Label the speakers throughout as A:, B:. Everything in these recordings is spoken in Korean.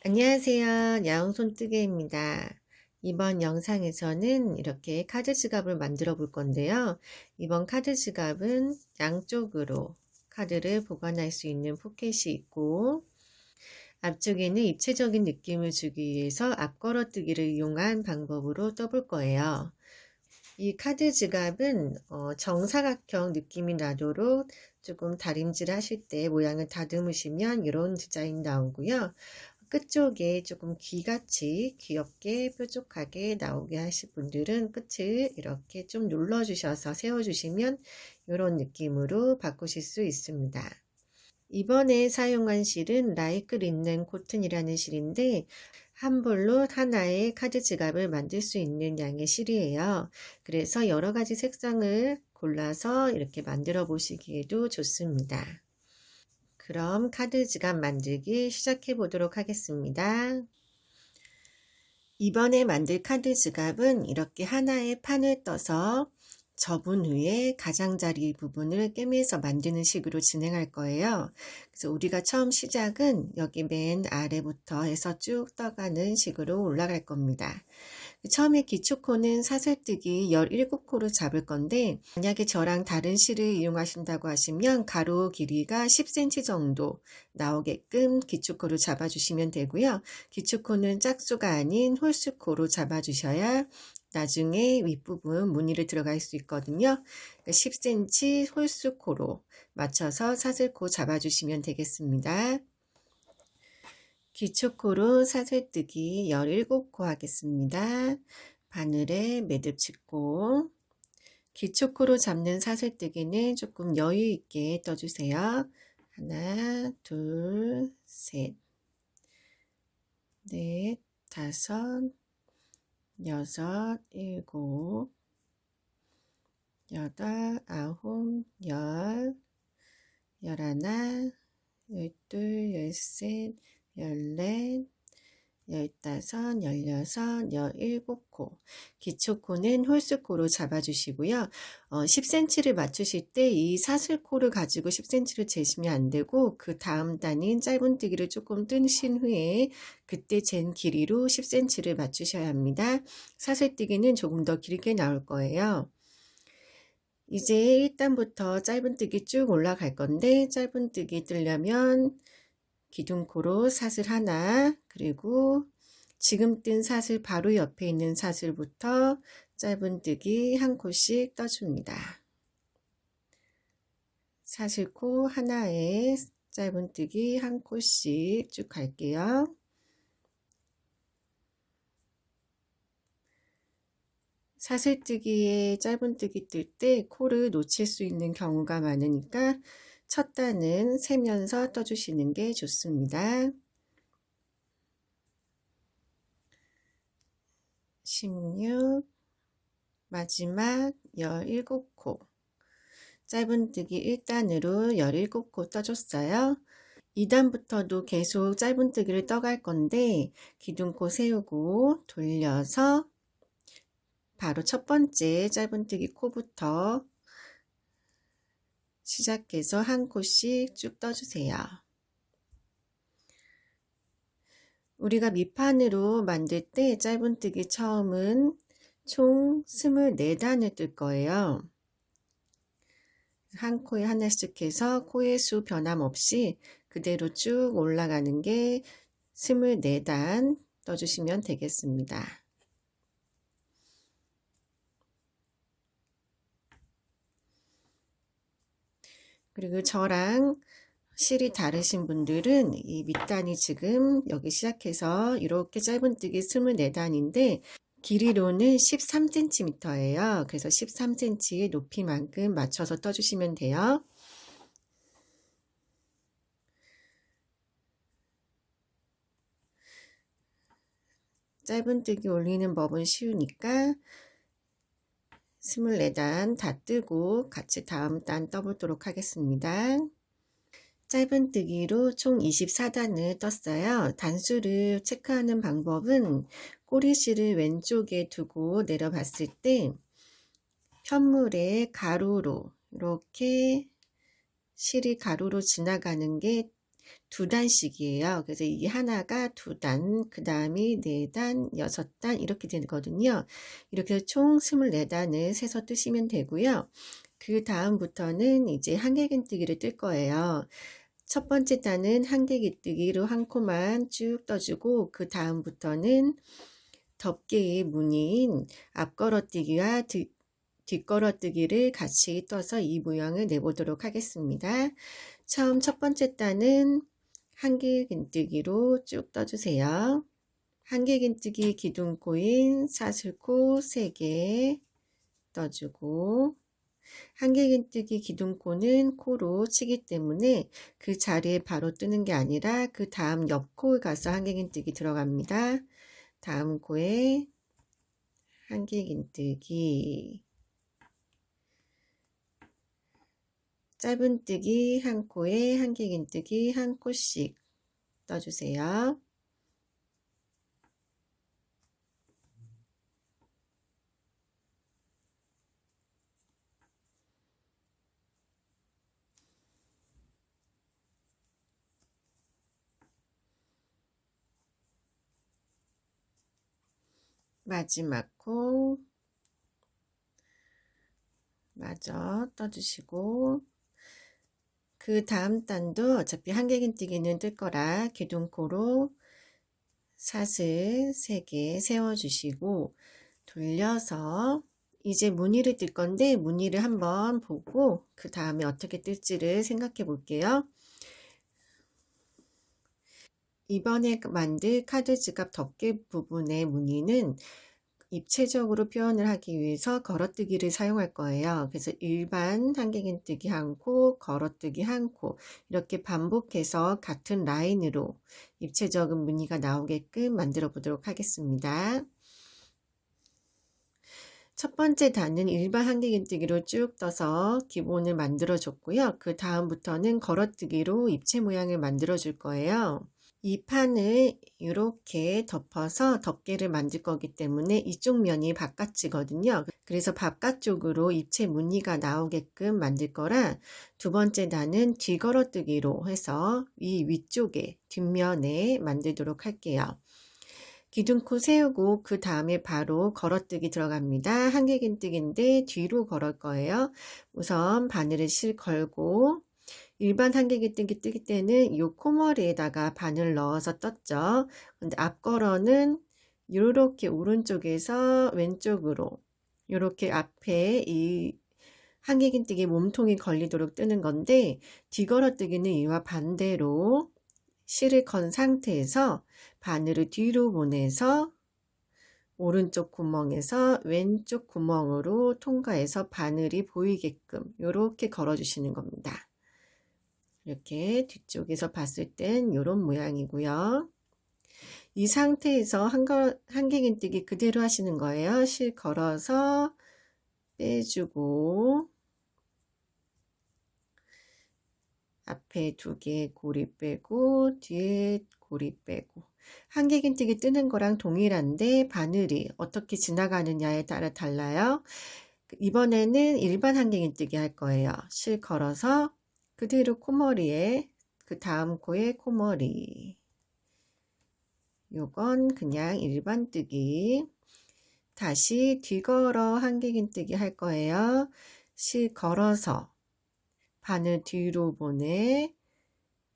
A: 안녕하세요. 야옹손뜨개입니다. 이번 영상에서는 이렇게 카드 지갑을 만들어 볼 건데요. 이번 카드 지갑은 양쪽으로 카드를 보관할 수 있는 포켓이 있고, 앞쪽에는 입체적인 느낌을 주기 위해서 앞걸어뜨기를 이용한 방법으로 떠볼 거예요. 이 카드 지갑은 정사각형 느낌이 나도록 조금 다림질 하실 때 모양을 다듬으시면 이런 디자인 나오고요. 끝쪽에 조금 귀같이 귀엽게 뾰족하게 나오게 하실 분들은 끝을 이렇게 좀 눌러주셔서 세워주시면 이런 느낌으로 바꾸실 수 있습니다. 이번에 사용한 실은 라이크 린넨 코튼이라는 실인데 한 볼로 하나의 카드 지갑을 만들 수 있는 양의 실이에요. 그래서 여러 가지 색상을 골라서 이렇게 만들어 보시기에도 좋습니다. 그럼 카드 지갑 만들기 시작해 보도록 하겠습니다. 이번에 만들 카드 지갑은 이렇게 하나의 판을 떠서 접은 후에 가장자리 부분을 꿰매서 만드는 식으로 진행할 거예요. 그래서 우리가 처음 시작은 여기 맨 아래부터 해서 쭉 떠가는 식으로 올라갈 겁니다. 처음에 기초코는 사슬뜨기 17코로 잡을 건데, 만약에 저랑 다른 실을 이용하신다고 하시면 가로 길이가 10cm 정도 나오게끔 기초코로 잡아주시면 되고요. 기초코는 짝수가 아닌 홀수코로 잡아주셔야 나중에 윗부분 무늬를 들어갈 수 있거든요. 10cm 홀수코로 맞춰서 사슬코 잡아주시면 되겠습니다. 기초코로 사슬뜨기 17코 하겠습니다. 바늘에 매듭 짓고 기초코로 잡는 사슬뜨기는 조금 여유 있게 떠주세요. 하나, 둘, 셋, 넷, 다섯, 여섯, 일곱, 여덟, 아홉, 열, 열하나, 열둘, 열셋, 열넷, 15, 16, 17코. 기초코는 홀수코로 잡아주시고요. 10cm를 맞추실 때 이 사슬코를 가지고 10cm를 재시면 안 되고 그 다음 단인 짧은뜨기를 조금 뜨신 후에 그때 잰 길이로 10cm를 맞추셔야 합니다. 사슬뜨기는 조금 더 길게 나올 거예요. 이제 1단부터 짧은뜨기 쭉 올라갈 건데 짧은뜨기 뜨려면 기둥코로 사슬 하나, 그리고 지금 뜬 사슬 바로 옆에 있는 사슬부터 짧은뜨기 한 코씩 떠줍니다. 사슬코 하나에 짧은뜨기 한 코씩 쭉 갈게요. 사슬뜨기에 짧은뜨기 뜰 때 코를 놓칠 수 있는 경우가 많으니까 첫 단은 세면서 떠주시는 게 좋습니다. 16, 마지막 17코. 짧은뜨기 1단으로 17코 떠줬어요. 2단부터도 계속 짧은뜨기를 떠갈 건데 기둥코 세우고 돌려서 바로 첫 번째 짧은뜨기 코부터 시작해서 한 코씩 쭉 떠주세요. 우리가 밑판으로 만들 때 짧은뜨기 처음은 총 24단을 뜰 거예요. 한 코에 하나씩 해서 코의 수 변함없이 그대로 쭉 올라가는 게 24단 떠주시면 되겠습니다. 그리고 저랑 실이 다르신 분들은 이 밑단이 지금 여기 시작해서 이렇게 짧은뜨기 24단인데 길이로는 13cm예요. 그래서 13cm의 높이만큼 맞춰서 떠주시면 돼요. 짧은뜨기 올리는 법은 쉬우니까 24단 다 뜨고 같이 다음 단 떠보도록 하겠습니다. 짧은뜨기로 총 24단을 떴어요. 단수를 체크하는 방법은 꼬리실을 왼쪽에 두고 내려봤을 때 편물에 가로로 이렇게 실이 가로로 지나가는 게 두 단씩이에요. 그래서 이게 하나가 두 단, 그 다음이 네 단, 여섯 단 이렇게 되거든요. 이렇게 해서 총 24단을 세서 뜨시면 되고요. 그 다음부터는 이제 한길긴뜨기를 뜰 거예요. 첫 번째 단은 한길긴뜨기로 한 코만 쭉 떠주고 그 다음부터는 덮개의 무늬인 앞걸어뜨기와 뒷걸어뜨기를 같이 떠서 이 모양을 내보도록 하겠습니다. 처음 첫 번째 단은 한길긴뜨기로 쭉 떠주세요. 한길긴뜨기 기둥코인 사슬코 3개 떠주고 한길긴뜨기 기둥코는 코로 치기 때문에 그 자리에 바로 뜨는 게 아니라 그 다음 옆 코에 가서 한길긴뜨기 들어갑니다. 다음 코에 한길긴뜨기 짧은뜨기 한 코에 한길긴뜨기 한 코씩 떠주세요. 마지막 코 마저 떠주시고 그 다음 단도 어차피 한길긴뜨기는 뜰 거라 기둥코로 사슬 3개 세워주시고 돌려서 이제 무늬를 뜰 건데 무늬를 한번 보고 그 다음에 어떻게 뜰지를 생각해 볼게요. 이번에 만들 카드 지갑 덮개 부분의 무늬는 입체적으로 표현을 하기 위해서 걸어뜨기를 사용할 거예요. 그래서 일반 한길긴뜨기 한 코, 걸어뜨기 한 코 이렇게 반복해서 같은 라인으로 입체적인 무늬가 나오게끔 만들어 보도록 하겠습니다. 첫 번째 단은 일반 한길긴뜨기로 쭉 떠서 기본을 만들어 줬고요. 그 다음부터는 걸어뜨기로 입체 모양을 만들어 줄 거예요. 이 판을 이렇게 덮어서 덮개를 만들 거기 때문에 이쪽 면이 바깥이거든요. 그래서 바깥쪽으로 입체 무늬가 나오게끔 만들 거라 두 번째 단은 뒤걸어뜨기로 해서 이 위쪽에 뒷면에 만들도록 할게요. 기둥코 세우고 그 다음에 바로 걸어뜨기 들어갑니다. 한길긴뜨기인데 뒤로 걸을 거예요. 우선 바늘을 실 걸고 일반 한길긴뜨기 뜨기 때는 이 코머리에다가 바늘 넣어서 떴죠. 근데 앞걸어는 이렇게 오른쪽에서 왼쪽으로 이렇게 앞에 이 한길긴뜨기 몸통이 걸리도록 뜨는 건데 뒤걸어뜨기는 이와 반대로 실을 건 상태에서 바늘을 뒤로 보내서 오른쪽 구멍에서 왼쪽 구멍으로 통과해서 바늘이 보이게끔 이렇게 걸어주시는 겁니다. 이렇게 뒤쪽에서 봤을 땐 이런 모양이고요. 이 상태에서 한길긴뜨기 그대로 하시는 거예요. 실 걸어서 빼주고 앞에 2개 고리 빼고 뒤에 고리 빼고 한길긴뜨기 뜨는 거랑 동일한데 바늘이 어떻게 지나가느냐에 따라 달라요. 이번에는 일반 한길긴뜨기 할 거예요. 실 걸어서 그대로 코머리에 그 다음 코에 코머리 요건 그냥 일반 뜨기 다시 뒤걸어 한길긴뜨기 할 거예요. 실 걸어서 바늘 뒤로 보내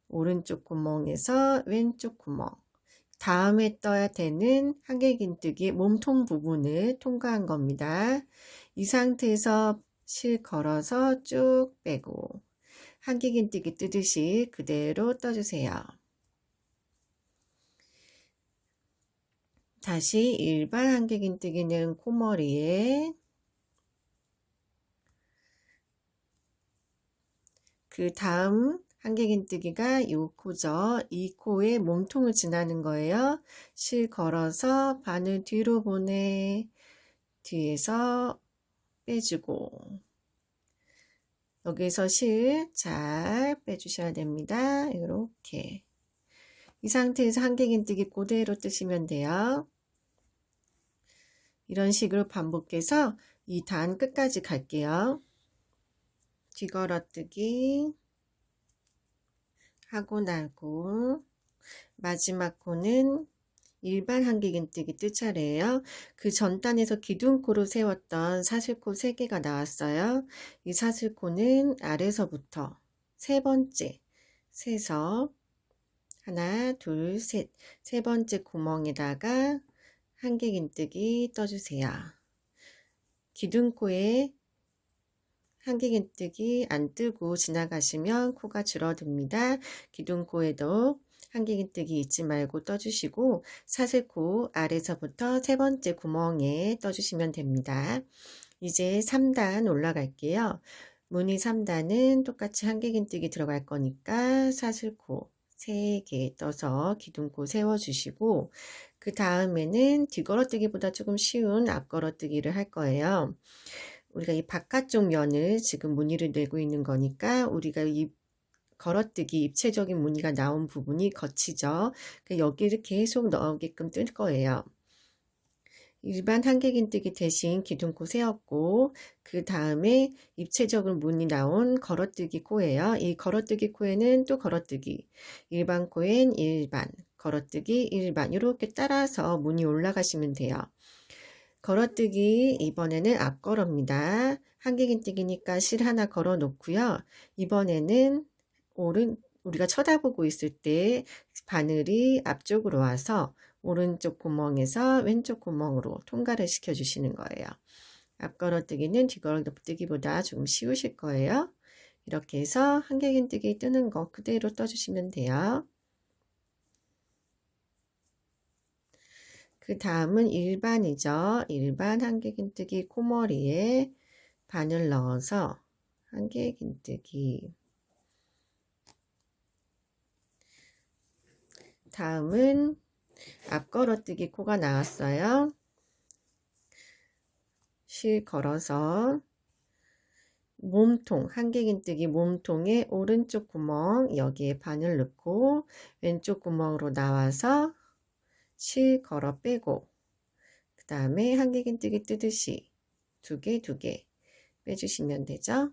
A: 오른쪽 구멍에서 왼쪽 구멍 다음에 떠야 되는 한길긴뜨기 몸통 부분을 통과한 겁니다. 이 상태에서 실 걸어서 쭉 빼고 한길긴뜨기 뜨듯이 그대로 떠주세요. 다시 일반 한길긴뜨기는 코머리에 그 다음 한길긴뜨기가 요 코죠. 이 코에 몸통을 지나는 거예요. 실 걸어서 바늘 뒤로 보내 뒤에서 빼주고 여기서 실 잘 빼주셔야 됩니다. 이렇게 이 상태에서 한길긴뜨기 그대로 뜨시면 돼요. 이런 식으로 반복해서 이 단 끝까지 갈게요. 뒤걸어뜨기 하고 나고 마지막 코는 일반 한길긴뜨기 뜰 차례예요. 그 전 단에서 기둥코로 세웠던 사슬코 3개가 나왔어요. 이 사슬코는 아래서부터 세 번째 세서 하나, 둘, 셋, 세 번째 구멍에다가 한길긴뜨기 떠주세요. 기둥코에 한길긴뜨기 안 뜨고 지나가시면 코가 줄어듭니다. 기둥코에도 한길긴뜨기 잊지 말고 떠주시고 사슬코 아래서부터 세 번째 구멍에 떠주시면 됩니다. 이제 3단 올라갈게요. 무늬 3단은 똑같이 한길긴뜨기 들어갈 거니까 사슬코 3개 떠서 기둥코 세워주시고 그 다음에는 뒤걸어뜨기보다 조금 쉬운 앞걸어뜨기를 할 거예요. 우리가 이 바깥쪽 면을 지금 무늬를 내고 있는 거니까 우리가 이 걸어뜨기 입체적인 무늬가 나온 부분이 거치죠. 여기를 계속 넣게끔 뜰 거예요. 일반 한길긴뜨기 대신 기둥코 세웠고 그 다음에 입체적인 무늬 나온 걸어뜨기 코예요. 이 걸어뜨기 코에는 또 걸어뜨기, 일반 코엔 일반, 걸어뜨기 일반 이렇게 따라서 무늬 올라가시면 돼요. 걸어뜨기 이번에는 앞걸어입니다. 한길긴뜨기니까 실 하나 걸어 놓고요. 이번에는 우리가 쳐다보고 있을 때 바늘이 앞쪽으로 와서 오른쪽 구멍에서 왼쪽 구멍으로 통과를 시켜주시는 거예요. 앞걸어뜨기는 뒤걸어뜨기보다 좀 쉬우실 거예요. 이렇게 해서 한길긴뜨기 뜨는 거 그대로 떠주시면 돼요. 그 다음은 일반이죠. 일반 한길긴뜨기 코머리에 바늘 넣어서 한길긴뜨기. 다음은 앞걸어뜨기 코가 나왔어요. 실 걸어서 몸통, 한길긴뜨기 몸통의 오른쪽 구멍 여기에 바늘 넣고 왼쪽 구멍으로 나와서 실 걸어 빼고 그 다음에 한길긴뜨기 뜨듯이 두 개 빼주시면 되죠.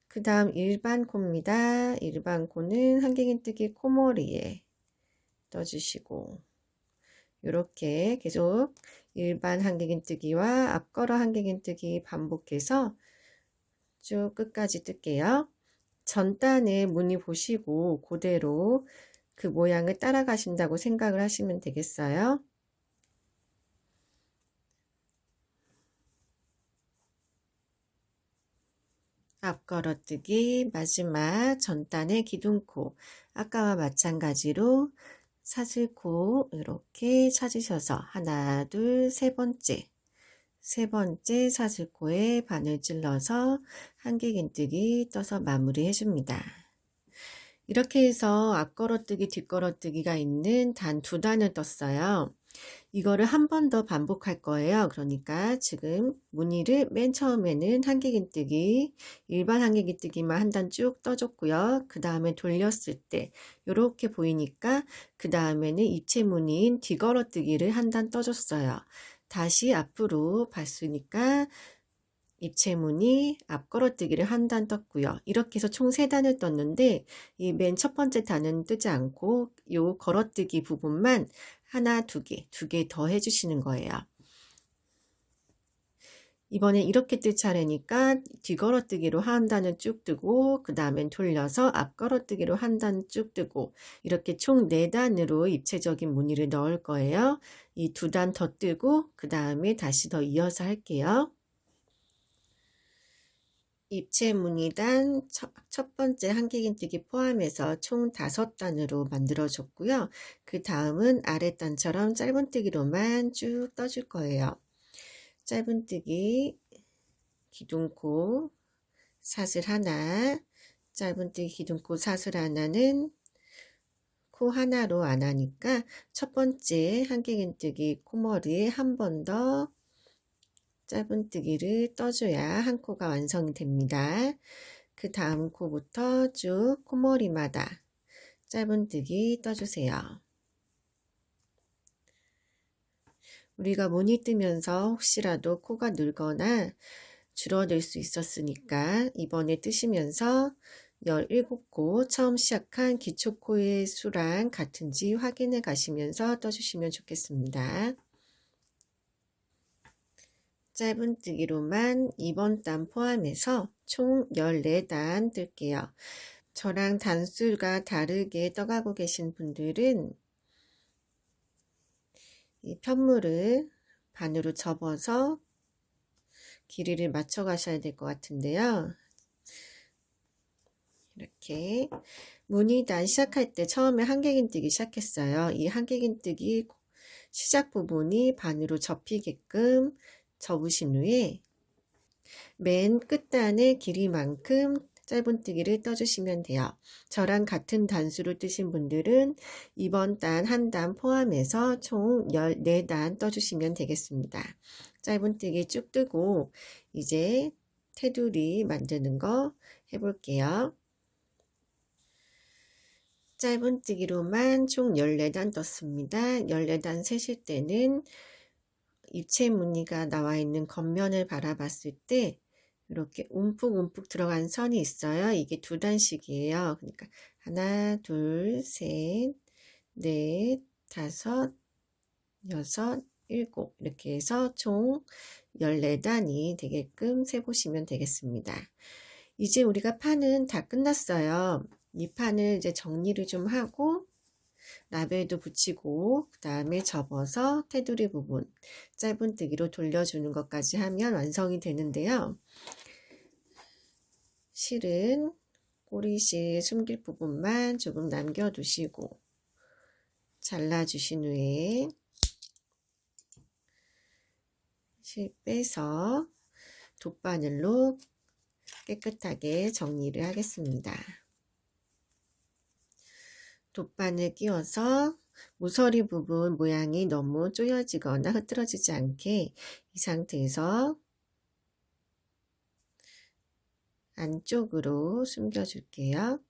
A: 그 다음 일반 코입니다. 일반 코는 한길긴뜨기 코머리에 떠주시고 이렇게 계속 일반 한길긴뜨기와 앞걸어 한길긴뜨기 반복해서 쭉 끝까지 뜰게요. 전단에 무늬 보시고 그대로 그 모양을 따라가신다고 생각을 하시면 되겠어요. 앞걸어뜨기 마지막 전단의 기둥코 아까와 마찬가지로 사슬코 이렇게 찾으셔서 하나, 둘, 세 번째 사슬코에 바늘 찔러서 한길긴뜨기 떠서 마무리 해줍니다. 이렇게 해서 앞걸어뜨기, 뒷걸어뜨기가 있는 단 2단을 떴어요. 이거를 한 번 더 반복할 거예요. 그러니까 지금 무늬를 맨 처음에는 한길긴뜨기, 일반 한길긴뜨기만 한 단 쭉 떠줬고요. 그 다음에 돌렸을 때 이렇게 보이니까 그 다음에는 입체 무늬인 뒤걸어뜨기를 한 단 떠줬어요. 다시 앞으로 봤으니까 입체 무늬 앞걸어뜨기를 한 단 떴고요. 이렇게 해서 총 3단을 떴는데 이 맨 첫 번째 단은 뜨지 않고 요 걸어뜨기 부분만 하나, 두 개 더 해주시는 거예요. 이번에 이렇게 뜰 차례니까 뒤걸어뜨기로 한 단을 쭉 뜨고 그 다음엔 돌려서 앞걸어뜨기로 한 단 쭉 뜨고 이렇게 총 4단으로 입체적인 무늬를 넣을 거예요. 이 2단 더 뜨고 그 다음에 다시 더 이어서 할게요. 입체 무늬단 첫 번째 한길긴뜨기 포함해서 총 5단으로 만들어 줬고요. 그 다음은 아랫단처럼 짧은뜨기로만 쭉 떠줄 거예요. 짧은뜨기, 기둥코, 사슬 하나, 짧은뜨기, 기둥코, 사슬 하나는 코 하나로 안 하니까 첫 번째 한길긴뜨기 코머리에 한 번 더 짧은뜨기를 떠줘야 한 코가 완성이 됩니다. 그 다음 코부터 쭉 코머리마다 짧은뜨기 떠주세요. 우리가 무늬 뜨면서 혹시라도 코가 늘거나 줄어들 수 있었으니까 이번에 뜨시면서 17코 처음 시작한 기초코의 수랑 같은지 확인해 가시면서 떠주시면 좋겠습니다. 짧은뜨기로만 이번 단 포함해서 총 14단 뜰게요. 저랑 단수가 다르게 떠가고 계신 분들은 이 편물을 반으로 접어서 길이를 맞춰 가셔야 될 것 같은데요. 이렇게 무늬단 시작할 때 처음에 한길긴뜨기 시작했어요. 이 한길긴뜨기 시작 부분이 반으로 접히게끔 접으신 후에 맨 끝단의 길이만큼 짧은뜨기를 떠주시면 돼요. 저랑 같은 단수로 뜨신 분들은 이번 단 한 단 포함해서 총 14단 떠주시면 되겠습니다. 짧은뜨기 쭉 뜨고 이제 테두리 만드는 거 해볼게요. 짧은뜨기로만 총 14단 떴습니다. 14단 세실 때는 입체 무늬가 나와 있는 겉면을 바라봤을 때 이렇게 움푹움푹 들어간 선이 있어요. 이게 2단씩이에요. 그러니까 하나, 둘, 셋, 넷, 다섯, 여섯, 일곱 이렇게 해서 총 14단이 되게끔 세보시면 되겠습니다. 이제 우리가 판은 다 끝났어요. 이 판을 이제 정리를 좀 하고 라벨도 붙이고 그 다음에 접어서 테두리 부분 짧은뜨기로 돌려주는 것까지 하면 완성이 되는데요. 실은 꼬리실 숨길 부분만 조금 남겨두시고 잘라주신 후에 실 빼서 돗바늘로 깨끗하게 정리를 하겠습니다. 돗바늘 끼워서 모서리 부분 모양이 너무 쪼여지거나 흐트러지지 않게 이 상태에서 안쪽으로 숨겨줄게요.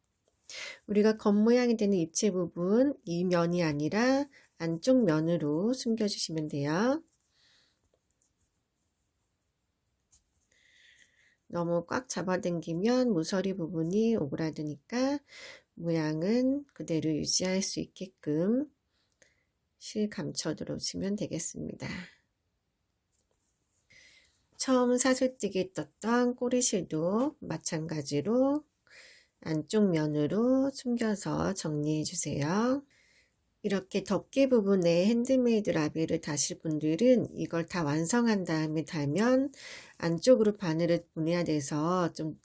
A: 우리가 겉모양이 되는 입체 부분 이 면이 아니라 안쪽 면으로 숨겨주시면 돼요. 너무 꽉 잡아당기면 모서리 부분이 오그라드니까 모양은 그대로 유지할 수 있게끔 실 감춰 들어주시면 되겠습니다. 처음 사슬뜨기 떴던 꼬리실도 마찬가지로 안쪽 면으로 숨겨서 정리해 주세요. 이렇게 덮개 부분에 핸드메이드 라벨을 다실 분들은 이걸 다 완성한 다음에 달면 안쪽으로 바늘을 보내야 돼서 좀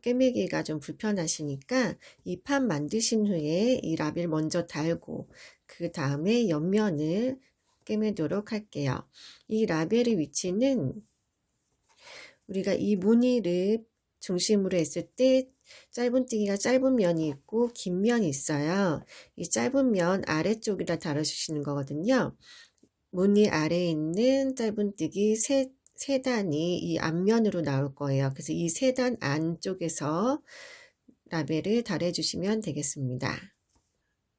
A: 꿰매기가 좀 불편하시니까 이 판 만드신 후에 이 라벨 먼저 달고 그 다음에 옆면을 꿰매도록 할게요. 이 라벨의 위치는 우리가 이 무늬를 중심으로 했을 때 짧은뜨기가 짧은 면이 있고 긴 면이 있어요. 이 짧은 면 아래쪽에다 달아주시는 거거든요. 무늬 아래에 있는 짧은뜨기 세 단이 이 앞면으로 나올 거예요. 그래서 이 세 단 안쪽에서 라벨을 달아주시면 되겠습니다.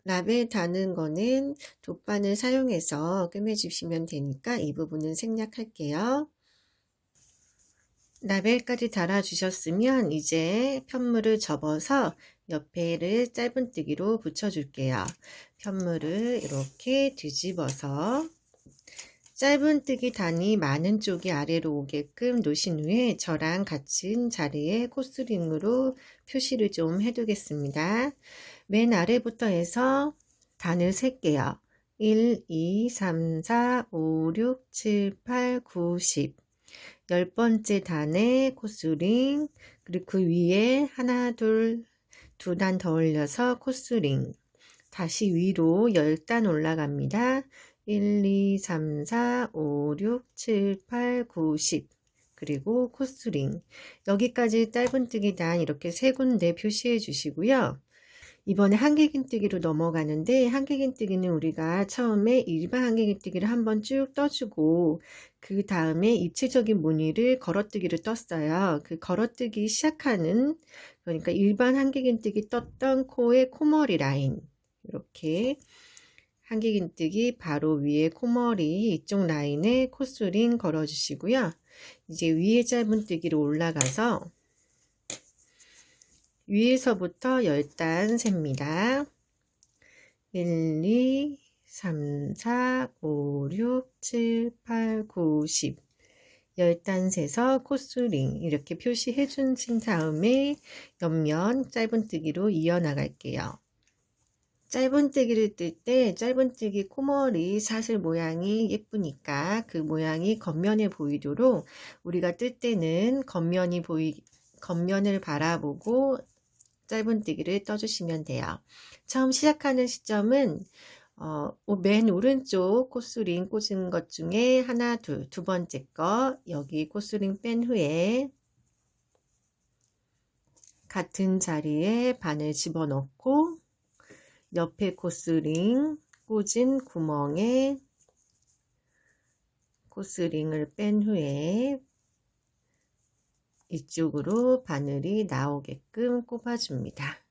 A: 라벨 다는 거는 돗바늘 사용해서 꿰매주시면 되니까 이 부분은 생략할게요. 라벨까지 달아주셨으면 이제 편물을 접어서 옆에를 짧은뜨기로 붙여줄게요. 편물을 이렇게 뒤집어서 짧은뜨기 단이 많은 쪽이 아래로 오게끔 놓으신 후에 저랑 같은 자리에 코스링으로 표시를 좀 해두겠습니다. 맨 아래부터 해서 단을 셀게요. 1, 2, 3, 4, 5, 6, 7, 8, 9, 10 10번째 단에 코스링, 그리고 그 위에 하나, 둘, 2단 더 올려서 코스링, 다시 위로 10단 올라갑니다. 1, 2, 3, 4, 5, 6, 7, 8, 9, 10 그리고 코스링. 여기까지 짧은뜨기 단 이렇게 세 군데 표시해 주시고요. 이번에 한길긴뜨기로 넘어가는데 한길긴뜨기는 우리가 처음에 일반 한길긴뜨기를 한번 쭉 떠주고 그 다음에 입체적인 무늬를 걸어뜨기를 떴어요. 그 걸어뜨기 시작하는 그러니까 일반 한길긴뜨기 떴던 코의 코머리 라인 이렇게 한길긴뜨기 바로 위에 코머리 이쪽 라인에 코스링 걸어주시고요. 이제 위에 짧은뜨기로 올라가서 위에서부터 10단 셉니다. 1, 2, 3, 4, 5, 6, 7, 8, 9, 10 10단 세서 코스링 이렇게 표시해 준 다음에 옆면 짧은뜨기로 이어나갈게요. 짧은뜨기를 뜰 때 짧은뜨기 코머리 사슬 모양이 예쁘니까 그 모양이 겉면에 보이도록 우리가 뜰 때는 겉면을 바라보고 짧은뜨기를 떠주시면 돼요. 처음 시작하는 시점은 맨 오른쪽 코스링 꽂은 것 중에 하나, 두 번째 거 여기 코스링 뺀 후에 같은 자리에 바늘 집어넣고 옆에 코스링 꽂은 구멍에 코스링을 뺀 후에 이쪽으로 바늘이 나오게끔 꼽아줍니다.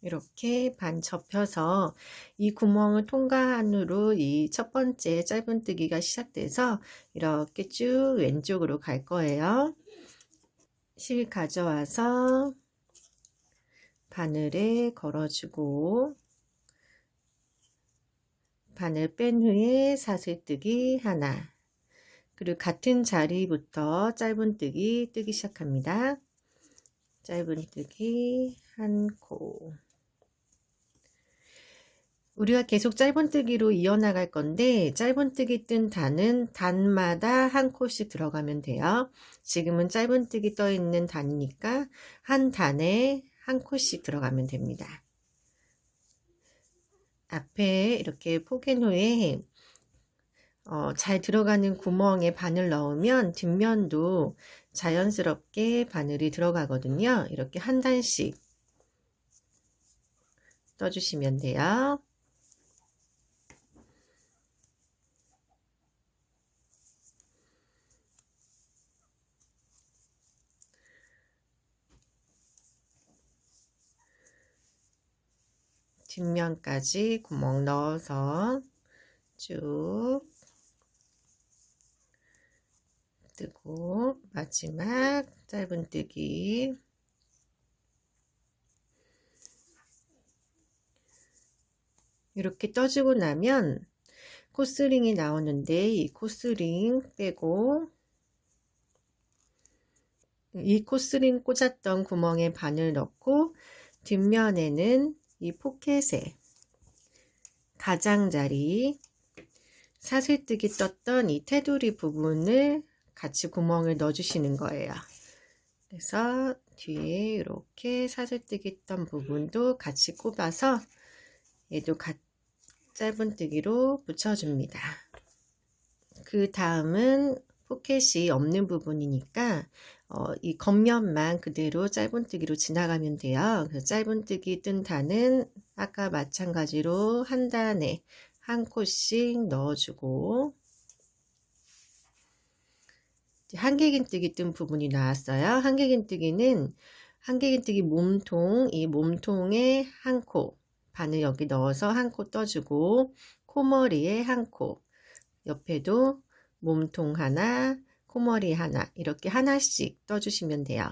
A: 이렇게 반 접혀서 이 구멍을 통과한 후로 이 첫 번째 짧은뜨기가 시작돼서 이렇게 쭉 왼쪽으로 갈 거예요. 실 가져와서 바늘에 걸어주고 바늘 뺀 후에 사슬뜨기 하나, 그리고 같은 자리부터 짧은뜨기 뜨기 시작합니다. 짧은뜨기 한 코. 우리가 계속 짧은뜨기로 이어나갈 건데 짧은뜨기 뜬 단은 단마다 한 코씩 들어가면 돼요. 지금은 짧은뜨기 떠 있는 단이니까 한 단에 한 코씩 들어가면 됩니다. 앞에 이렇게 포갠 후에 잘 들어가는 구멍에 바늘 넣으면 뒷면도 자연스럽게 바늘이 들어가거든요. 이렇게 한 단씩 떠주시면 돼요. 뒷면까지 구멍 넣어서 쭉 뜨고 마지막 짧은뜨기 이렇게 떠주고 나면 코스링이 나오는데 이 코스링 빼고 이 코스링 꽂았던 구멍에 바늘 넣고 뒷면에는 이 포켓에 가장자리 사슬뜨기 떴던 이 테두리 부분을 같이 구멍을 넣어 주시는 거예요. 그래서 뒤에 이렇게 사슬뜨기 떴던 부분도 같이 꼽아서 얘도 짧은뜨기로 붙여줍니다. 그 다음은 포켓이 없는 부분이니까 이 겉면만 그대로 짧은뜨기로 지나가면 돼요. 그래서 짧은뜨기 뜬 단은 아까 마찬가지로 한 단에 한 코씩 넣어주고 한길긴뜨기 뜬 부분이 나왔어요. 한길긴뜨기는 한길긴뜨기 몸통, 이 몸통에 한 코, 바늘 여기 넣어서 한 코 떠주고 코머리에 한 코, 옆에도 몸통 하나, 코머리 하나 이렇게 하나씩 떠주시면 돼요.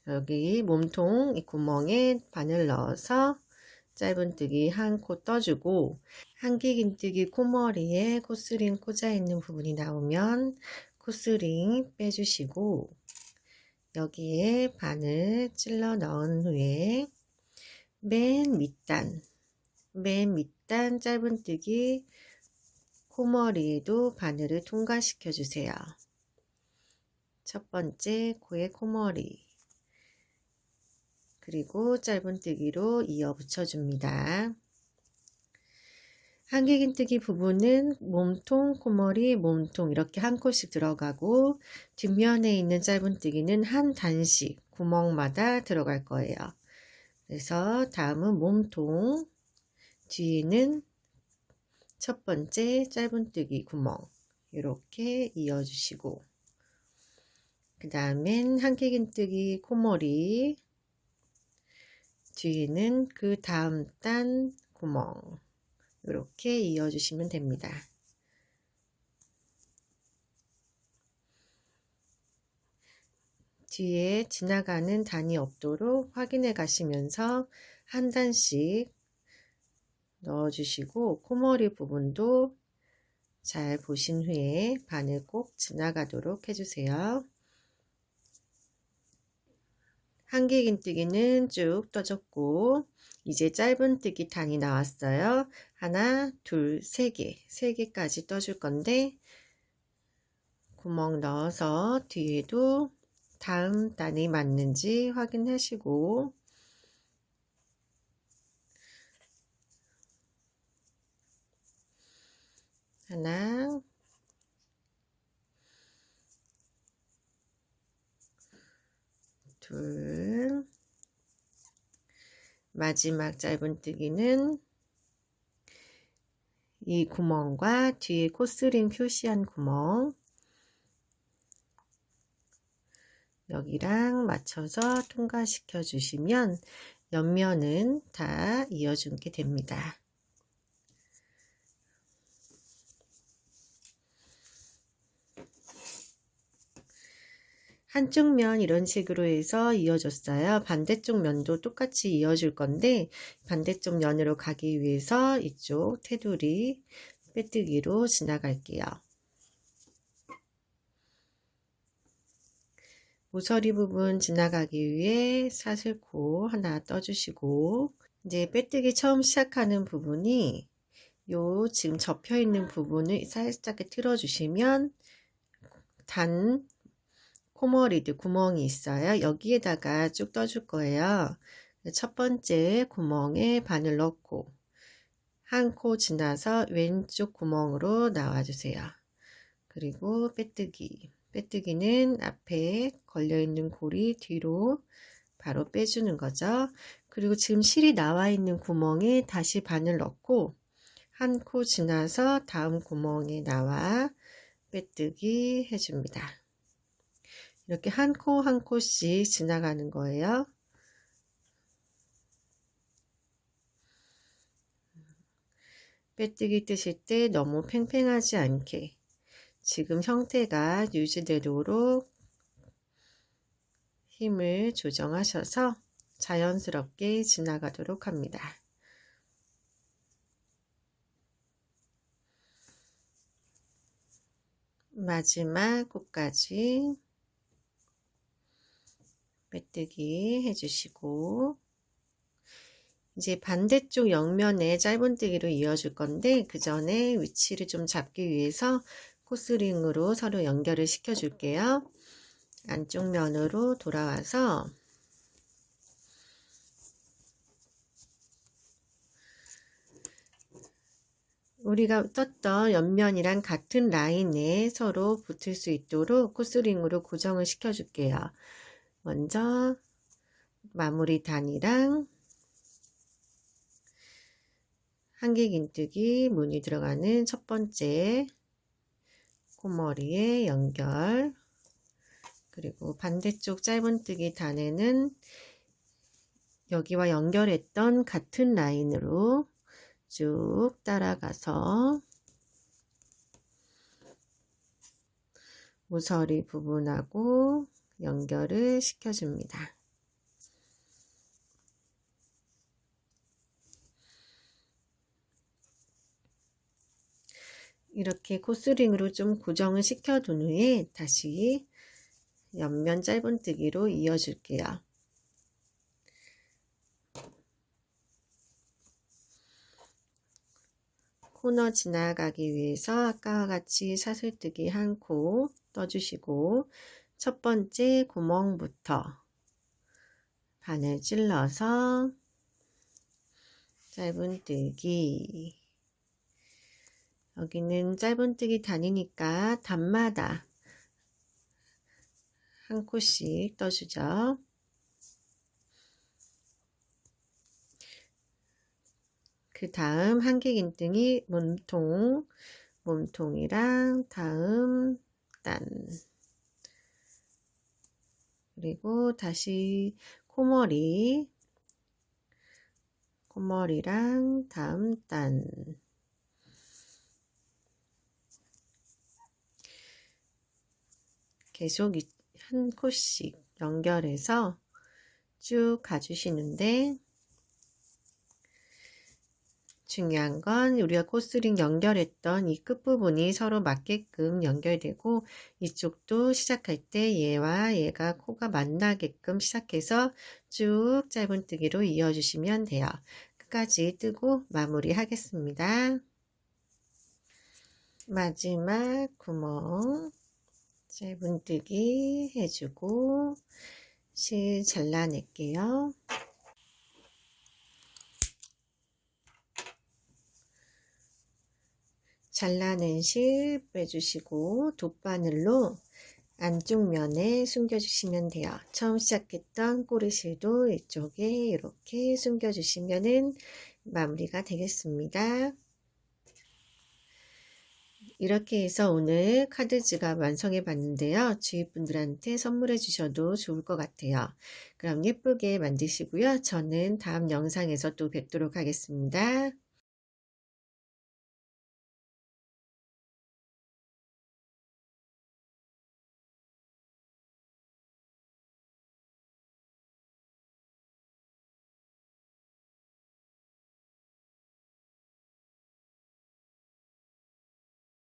A: 여기 몸통 이 구멍에 바늘 넣어서 짧은뜨기 한 코 떠주고 한길긴뜨기 코머리에 코스링 꽂아 있는 부분이 나오면 코스링 빼주시고 여기에 바늘 찔러 넣은 후에 맨 밑단 짧은뜨기 코머리에도 바늘을 통과시켜 주세요. 첫 번째 코의 코머리 그리고 짧은뜨기로 이어 붙여줍니다. 한길긴뜨기 부분은 몸통, 코머리, 몸통 이렇게 한 코씩 들어가고 뒷면에 있는 짧은뜨기는 한 단씩 구멍마다 들어갈 거예요. 그래서 다음은 몸통, 뒤에는 첫 번째 짧은뜨기 구멍 이렇게 이어주시고 그 다음엔 한길긴뜨기 코머리 뒤에는 그 다음 단 구멍 이렇게 이어주시면 됩니다. 뒤에 지나가는 단이 없도록 확인해 가시면서 한 단씩 넣어주시고 코머리 부분도 잘 보신 후에 바늘 꼭 지나가도록 해주세요. 한길긴뜨기는 쭉 떠줬고 이제 짧은뜨기 단이 나왔어요. 하나, 둘, 세 개까지 떠줄 건데 구멍 넣어서 뒤에도 다음 단이 맞는지 확인하시고 하나, 둘, 마지막 짧은뜨기는 이 구멍과 뒤에 코스링 표시한 구멍 여기랑 맞춰서 통과시켜 주시면 옆면은 다 이어주게 됩니다. 한쪽 면 이런 식으로 해서 이어줬어요. 반대쪽 면도 똑같이 이어줄 건데 반대쪽 면으로 가기 위해서 이쪽 테두리 빼뜨기로 지나갈게요. 모서리 부분 지나가기 위해 사슬코 하나 떠주시고 이제 빼뜨기 처음 시작하는 부분이 요 지금 접혀 있는 부분을 살짝 틀어주시면 단 코머리드 구멍이 있어요. 여기에다가 쭉 떠줄 거예요. 첫 번째 구멍에 바늘 넣고 한 코 지나서 왼쪽 구멍으로 나와주세요. 그리고 빼뜨기는 앞에 걸려있는 고리 뒤로 바로 빼주는 거죠. 그리고 지금 실이 나와 있는 구멍에 다시 바늘 넣고 한 코 지나서 다음 구멍에 나와 빼뜨기 해줍니다. 이렇게 한 코 한 코씩 지나가는 거예요. 빼뜨기 뜨실 때 너무 팽팽하지 않게 지금 형태가 유지되도록 힘을 조정하셔서 자연스럽게 지나가도록 합니다. 마지막 코까지 빼뜨기 해주시고 이제 반대쪽 옆면에 짧은뜨기로 이어줄 건데 그 전에 위치를 좀 잡기 위해서 코스링으로 서로 연결을 시켜 줄게요. 안쪽 면으로 돌아와서 우리가 떴던 옆면이랑 같은 라인에 서로 붙을 수 있도록 코스링으로 고정을 시켜 줄게요. 먼저 마무리 단이랑 한길긴뜨기 무늬 들어가는 첫 번째 코머리에 연결, 그리고 반대쪽 짧은뜨기 단에는 여기와 연결했던 같은 라인으로 쭉 따라가서 모서리 부분하고 연결을 시켜줍니다. 이렇게 코스링으로 좀 고정을 시켜둔 후에 다시 옆면 짧은뜨기로 이어줄게요. 코너 지나가기 위해서 아까와 같이 사슬뜨기 한 코 떠주시고 첫 번째 구멍부터 바늘 찔러서 짧은뜨기, 여기는 짧은뜨기 단이니까 단마다 한 코씩 떠주죠. 그 다음 한길긴뜨기 몸통이랑 다음 단, 그리고 다시 코머리랑 다음 단, 계속 한 코씩 연결해서 쭉 가주시는데, 중요한 건 우리가 코스링 연결했던 이 끝부분이 서로 맞게끔 연결되고, 이쪽도 시작할 때 얘와 얘가 코가 만나게끔 시작해서 쭉 짧은뜨기로 이어주시면 돼요. 끝까지 뜨고 마무리 하겠습니다. 마지막 구멍 짧은뜨기 해주고 실 잘라낼게요. 잘라낸 실 빼주시고 돗바늘로 안쪽 면에 숨겨주시면 돼요. 처음 시작했던 꼬리실도 이쪽에 이렇게 숨겨주시면은 마무리가 되겠습니다. 이렇게 해서 오늘 카드 지갑 완성해 봤는데요. 주위 분들한테 선물해 주셔도 좋을 것 같아요. 그럼 예쁘게 만드시고요. 저는 다음 영상에서 또 뵙도록 하겠습니다.